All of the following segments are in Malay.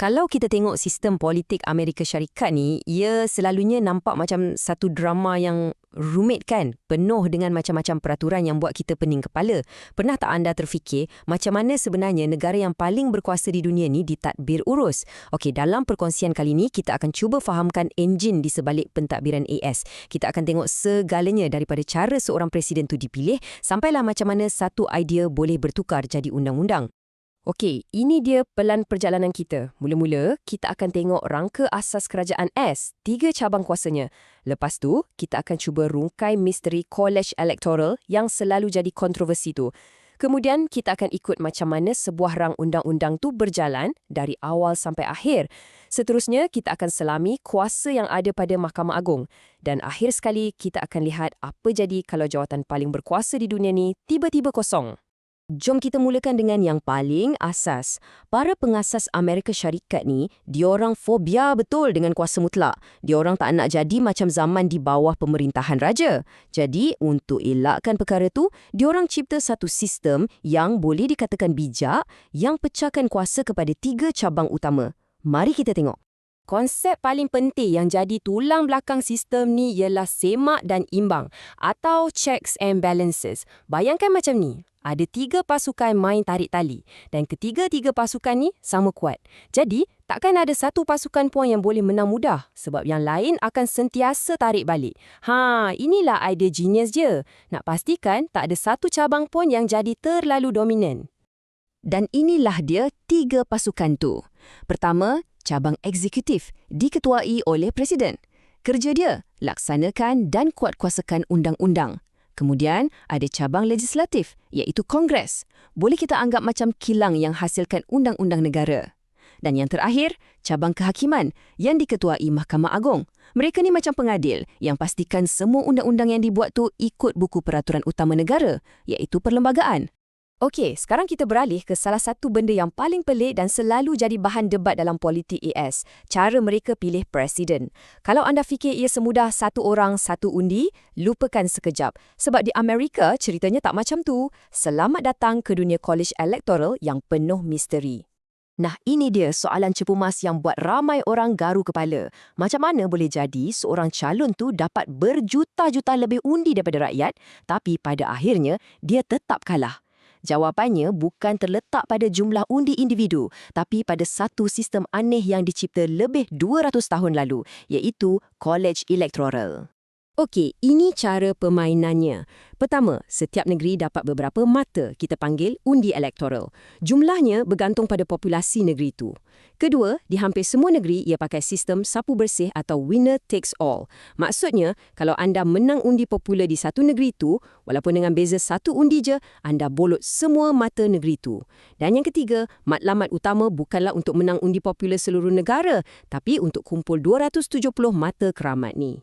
Kalau kita tengok sistem politik Amerika Syarikat ni, ia selalunya nampak macam satu drama yang rumit kan? Penuh dengan macam-macam peraturan yang buat kita pening kepala. Pernah tak anda terfikir macam mana sebenarnya negara yang paling berkuasa di dunia ni ditadbir urus? Okey, dalam perkongsian kali ni kita akan cuba fahamkan enjin di sebalik pentadbiran AS. Kita akan tengok segalanya daripada cara seorang presiden tu dipilih sampailah macam mana satu idea boleh bertukar jadi undang-undang. Okey, ini dia pelan perjalanan kita. Mula-mula, kita akan tengok rangka asas kerajaan S, 3 cabang kuasanya. Lepas tu, kita akan cuba rungkai misteri College Electoral yang selalu jadi kontroversi tu. Kemudian, kita akan ikut macam mana sebuah rang undang-undang tu berjalan dari awal sampai akhir. Seterusnya, kita akan selami kuasa yang ada pada Mahkamah Agung. Dan akhir sekali, kita akan lihat apa jadi kalau jawatan paling berkuasa di dunia ni tiba-tiba kosong. Jom kita mulakan dengan yang paling asas. Para pengasas Amerika Syarikat ni, diorang fobia betul dengan kuasa mutlak. Diorang tak nak jadi macam zaman di bawah pemerintahan raja. Jadi, untuk elakkan perkara tu, diorang cipta satu sistem yang boleh dikatakan bijak yang pecahkan kuasa kepada 3 cabang utama. Mari kita tengok. Konsep paling penting yang jadi tulang belakang sistem ni ialah semak dan imbang atau checks and balances. Bayangkan macam ni. Ada 3 pasukan main tarik tali dan ketiga-tiga pasukan ni sama kuat. Jadi, takkan ada satu pasukan pun yang boleh menang mudah sebab yang lain akan sentiasa tarik balik. Inilah idea genius je. Nak pastikan tak ada satu cabang pun yang jadi terlalu dominan. Dan inilah dia 3 pasukan tu. Pertama, cabang eksekutif diketuai oleh Presiden. Kerja dia, laksanakan dan kuatkuasakan undang-undang. Kemudian, ada cabang legislatif, iaitu Kongres. Boleh kita anggap macam kilang yang hasilkan undang-undang negara. Dan yang terakhir, cabang kehakiman yang diketuai Mahkamah Agung. Mereka ni macam pengadil yang pastikan semua undang-undang yang dibuat tu ikut buku peraturan utama negara, iaitu perlembagaan. Okey, sekarang kita beralih ke salah satu benda yang paling pelik dan selalu jadi bahan debat dalam politik AS, cara mereka pilih presiden. Kalau anda fikir ia semudah satu orang, satu undi, lupakan sekejap. Sebab di Amerika, ceritanya tak macam tu. Selamat datang ke dunia College Electoral yang penuh misteri. Nah, ini dia soalan cepu mas yang buat ramai orang garu kepala. Macam mana boleh jadi seorang calon tu dapat berjuta-juta lebih undi daripada rakyat, tapi pada akhirnya dia tetap kalah? Jawapannya bukan terletak pada jumlah undi individu, tapi pada satu sistem aneh yang dicipta lebih 200 tahun lalu, iaitu College Electoral. Okey, ini cara permainannya. Pertama, setiap negeri dapat beberapa mata, kita panggil undi elektoral. Jumlahnya bergantung pada populasi negeri itu. Kedua, di hampir semua negeri ia pakai sistem sapu bersih atau winner takes all. Maksudnya, kalau anda menang undi popular di satu negeri itu, walaupun dengan beza satu undi je, anda bolot semua mata negeri itu. Dan yang ketiga, matlamat utama bukanlah untuk menang undi popular seluruh negara, tapi untuk kumpul 270 mata keramat ni.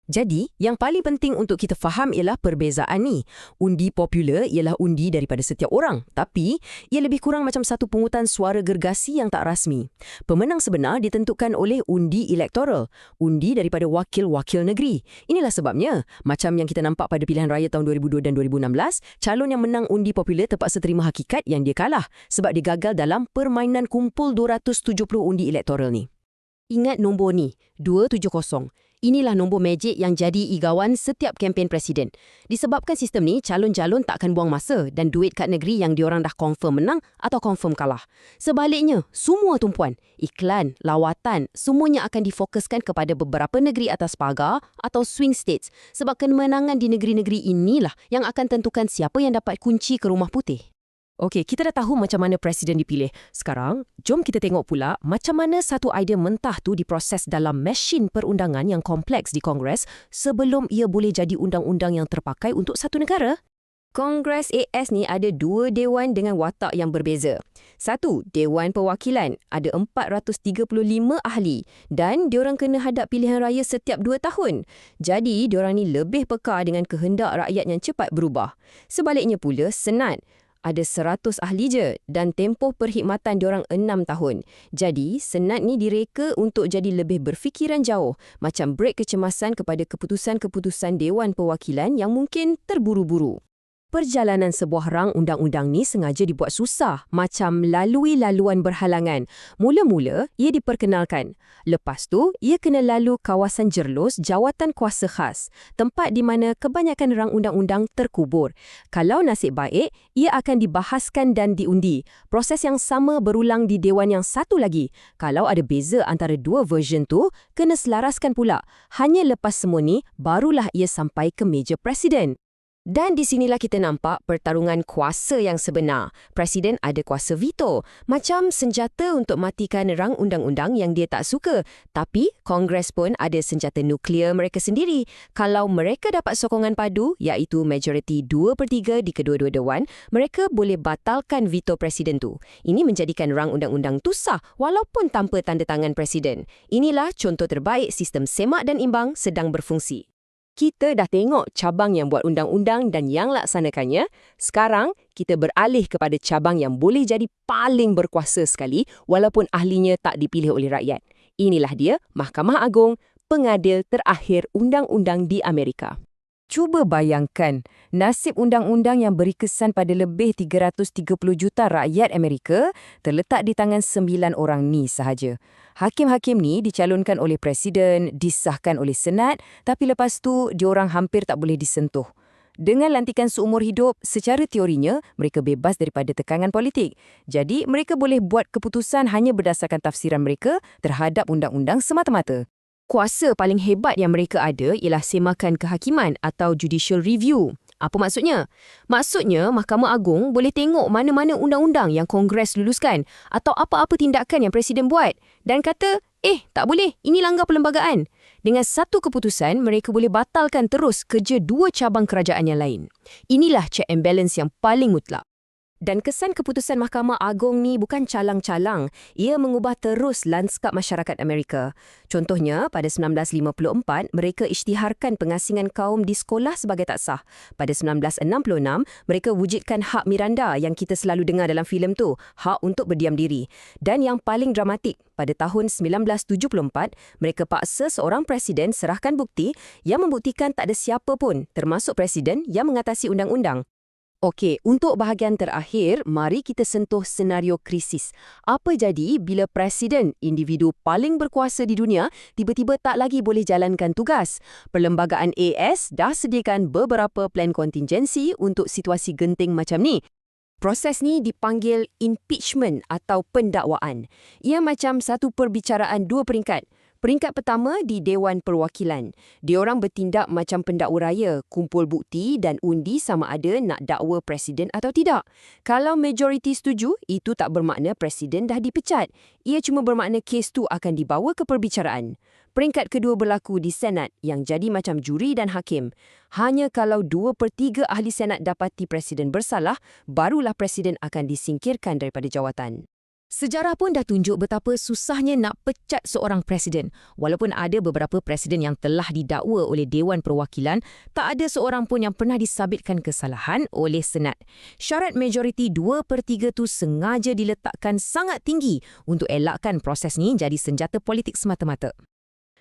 Jadi, yang paling penting untuk kita faham ialah perbezaan ni. Undi popular ialah undi daripada setiap orang, tapi ia lebih kurang macam satu pungutan suara gergasi yang tak rasmi. Pemenang sebenar ditentukan oleh undi elektoral, undi daripada wakil-wakil negeri. Inilah sebabnya, macam yang kita nampak pada pilihan raya tahun 2002 dan 2016, calon yang menang undi popular terpaksa terima hakikat yang dia kalah sebab dia gagal dalam permainan kumpul 270 undi elektoral ni. Ingat nombor ni, 270. Inilah nombor magic yang jadi igawan setiap kempen presiden. Disebabkan sistem ni, calon-calon tak akan buang masa dan duit kat negeri yang diorang dah confirm menang atau confirm kalah. Sebaliknya, semua tumpuan, iklan, lawatan, semuanya akan difokuskan kepada beberapa negeri atas pagar atau swing states. Sebab kemenangan di negeri-negeri inilah yang akan tentukan siapa yang dapat kunci ke Rumah Putih. Okey, kita dah tahu macam mana presiden dipilih. Sekarang, jom kita tengok pula macam mana satu idea mentah tu diproses dalam mesin perundangan yang kompleks di Kongres sebelum ia boleh jadi undang-undang yang terpakai untuk satu negara. Kongres AS ni ada 2 dewan dengan watak yang berbeza. Satu, Dewan Perwakilan, ada 435 ahli dan diorang kena hadap pilihan raya setiap 2 tahun. Jadi, diorang ni lebih peka dengan kehendak rakyat yang cepat berubah. Sebaliknya pula, Senat, ada 100 ahli je dan tempoh perkhidmatan diorang 6 tahun. Jadi, Senat ni direka untuk jadi lebih berfikiran jauh, macam break kecemasan kepada keputusan-keputusan Dewan Perwakilan yang mungkin terburu-buru. Perjalanan sebuah rang undang-undang ni sengaja dibuat susah, macam lalui laluan berhalangan. Mula-mula, ia diperkenalkan. Lepas tu, ia kena lalu kawasan Jerlos Jawatan Kuasa Khas, tempat di mana kebanyakan rang undang-undang terkubur. Kalau nasib baik, ia akan dibahaskan dan diundi. Proses yang sama berulang di Dewan yang satu lagi. Kalau ada beza antara dua version tu, kena selaraskan pula. Hanya lepas semua ni, barulah ia sampai ke meja Presiden. Dan di sinilah kita nampak pertarungan kuasa yang sebenar. Presiden ada kuasa veto, macam senjata untuk matikan rang undang-undang yang dia tak suka. Tapi Kongres pun ada senjata nuklear mereka sendiri. Kalau mereka dapat sokongan padu, iaitu majoriti 2/3 di kedua-dua dewan, mereka boleh batalkan veto presiden tu. Ini menjadikan rang undang-undang tu sah walaupun tanpa tanda tangan presiden. Inilah contoh terbaik sistem semak dan imbang sedang berfungsi. Kita dah tengok cabang yang buat undang-undang dan yang laksanakannya. Sekarang, kita beralih kepada cabang yang boleh jadi paling berkuasa sekali walaupun ahlinya tak dipilih oleh rakyat. Inilah dia, Mahkamah Agung, pengadil terakhir undang-undang di Amerika. Cuba bayangkan, nasib undang-undang yang beri kesan pada lebih 330 juta rakyat Amerika terletak di tangan 9 orang ni sahaja. Hakim-hakim ni dicalonkan oleh Presiden, disahkan oleh Senat, tapi lepas tu diorang hampir tak boleh disentuh. Dengan lantikan seumur hidup, secara teorinya, mereka bebas daripada tekanan politik. Jadi, mereka boleh buat keputusan hanya berdasarkan tafsiran mereka terhadap undang-undang semata-mata. Kuasa paling hebat yang mereka ada ialah semakan kehakiman atau judicial review. Apa maksudnya? Maksudnya, Mahkamah Agung boleh tengok mana-mana undang-undang yang Kongres luluskan atau apa-apa tindakan yang Presiden buat dan kata, tak boleh, ini langgar perlembagaan. Dengan satu keputusan, mereka boleh batalkan terus kerja dua cabang kerajaan yang lain. Inilah check and balance yang paling mutlak. Dan kesan keputusan Mahkamah Agung ni bukan calang-calang. Ia mengubah terus lanskap masyarakat Amerika. Contohnya, pada 1954, mereka isytiharkan pengasingan kaum di sekolah sebagai tak sah. Pada 1966, mereka wujudkan hak Miranda yang kita selalu dengar dalam filem tu, hak untuk berdiam diri. Dan yang paling dramatik, pada tahun 1974, mereka paksa seorang presiden serahkan bukti yang membuktikan tak ada siapa pun, termasuk presiden, yang mengatasi undang-undang. Okey, untuk bahagian terakhir, mari kita sentuh senario krisis. Apa jadi bila presiden, individu paling berkuasa di dunia, tiba-tiba tak lagi boleh jalankan tugas? Perlembagaan AS dah sediakan beberapa plan kontingensi untuk situasi genting macam ni. Proses ni dipanggil impeachment atau pendakwaan. Ia macam satu perbicaraan dua peringkat. Peringkat pertama di Dewan Perwakilan. Diorang bertindak macam pendakwa raya, kumpul bukti dan undi sama ada nak dakwa presiden atau tidak. Kalau majoriti setuju, itu tak bermakna presiden dah dipecat. Ia cuma bermakna kes tu akan dibawa ke perbicaraan. Peringkat kedua berlaku di Senat yang jadi macam juri dan hakim. Hanya kalau 2/3 ahli Senat dapati presiden bersalah, barulah presiden akan disingkirkan daripada jawatan. Sejarah pun dah tunjuk betapa susahnya nak pecat seorang presiden. Walaupun ada beberapa presiden yang telah didakwa oleh Dewan Perwakilan, tak ada seorang pun yang pernah disabitkan kesalahan oleh Senat. Syarat majoriti 2/3 tu sengaja diletakkan sangat tinggi untuk elakkan proses ni jadi senjata politik semata-mata.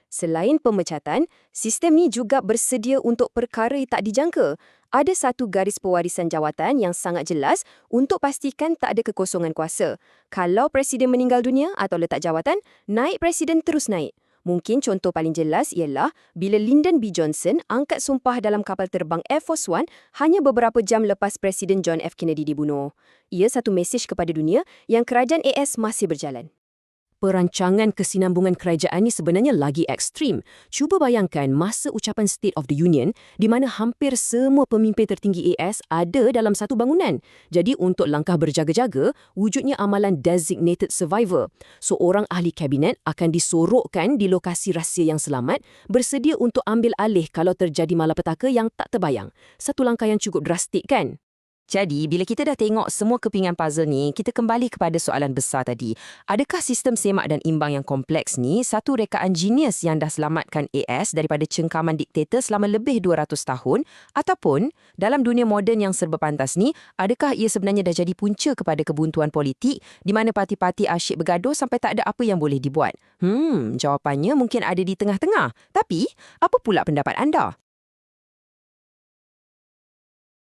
Selain pemecatan, sistem ni juga bersedia untuk perkara yang tak dijangka. Ada satu garis pewarisan jawatan yang sangat jelas untuk pastikan tak ada kekosongan kuasa. Kalau presiden meninggal dunia atau letak jawatan, naik presiden terus naik. Mungkin contoh paling jelas ialah bila Lyndon B. Johnson angkat sumpah dalam kapal terbang Air Force One hanya beberapa jam lepas Presiden John F. Kennedy dibunuh. Ia satu mesej kepada dunia yang kerajaan AS masih berjalan. Perancangan kesinambungan kerajaan ini sebenarnya lagi ekstrim. Cuba bayangkan masa ucapan State of the Union di mana hampir semua pemimpin tertinggi AS ada dalam satu bangunan. Jadi untuk langkah berjaga-jaga, wujudnya amalan designated survivor. Seorang ahli kabinet akan disorokkan di lokasi rahsia yang selamat, bersedia untuk ambil alih kalau terjadi malapetaka yang tak terbayang. Satu langkah yang cukup drastik kan? Jadi, bila kita dah tengok semua kepingan puzzle ni, kita kembali kepada soalan besar tadi. Adakah sistem semak dan imbang yang kompleks ni satu rekaan genius yang dah selamatkan AS daripada cengkaman diktator selama lebih 200 tahun? Ataupun, dalam dunia moden yang serba pantas ni, adakah ia sebenarnya dah jadi punca kepada kebuntuan politik di mana parti-parti asyik bergaduh sampai tak ada apa yang boleh dibuat? Jawapannya mungkin ada di tengah-tengah. Tapi, apa pula pendapat anda?